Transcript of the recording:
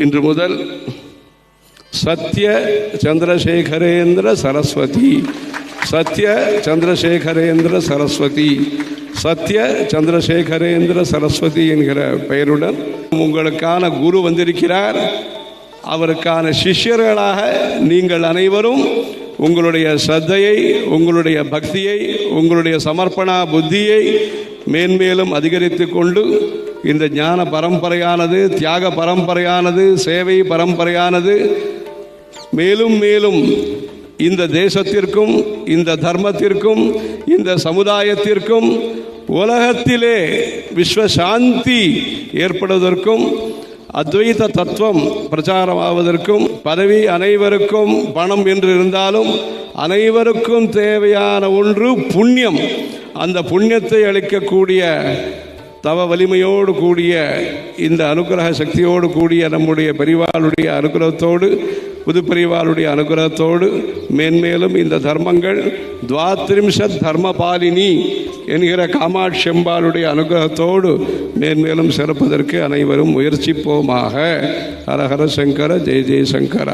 இன்று முதல் சத்ய சந்திரசேகரேந்திர சரஸ்வதி, சத்ய சந்திரசேகரேந்திர சரஸ்வதி, சத்ய சந்திரசேகரேந்திர சரஸ்வதி என்கிற பெயருடன் உங்களுக்கான குரு வந்திருக்கிறார். அவருக்கான சிஷ்யர்களாக நீங்கள் அனைவரும் உங்களுடைய ஸ்ரத்தையை, உங்களுடைய பக்தியை, உங்களுடைய சமர்ப்பணா புத்தியை மேன்மேலும் அதிகரித்து கொண்டு இந்த ஞான பரம்பரையானது, தியாக பரம்பரையானது, சேவை பரம்பரையானது மேலும் மேலும் இந்த தேசத்திற்கும், இந்த தர்மத்திற்கும், இந்த சமுதாயத்திற்கும், உலகத்திலே விஸ்வசாந்தி ஏற்படுவதற்கும், அத்வைத தத்துவம் பிரச்சாரமாவதற்கும், பதவி அனைவருக்கும் பணம் என்று இருந்தாலும் அனைவருக்கும் தேவையான ஒன்று புண்ணியம். அந்த புண்ணியத்தை அளிக்கக்கூடிய தவ வலிமையோடு கூடிய இந்த அனுகிரக சக்தியோடு கூடிய நம்முடைய பெரிவாளுடைய அனுகிரகத்தோடு, புது பெரிவாளுடைய அனுகிரகத்தோடு மேன்மேலும் இந்த தர்மங்கள் துவாத்ரிம்சத் தர்மபாலினி என்கிற காமாட்சி அம்பாளுடைய அனுகிரகத்தோடு மேன்மேலும் சிறப்பதற்கு அனைவரும் முயற்சிப்போமாக. ஹரஹர சங்கர, ஜெய ஜெயசங்கர.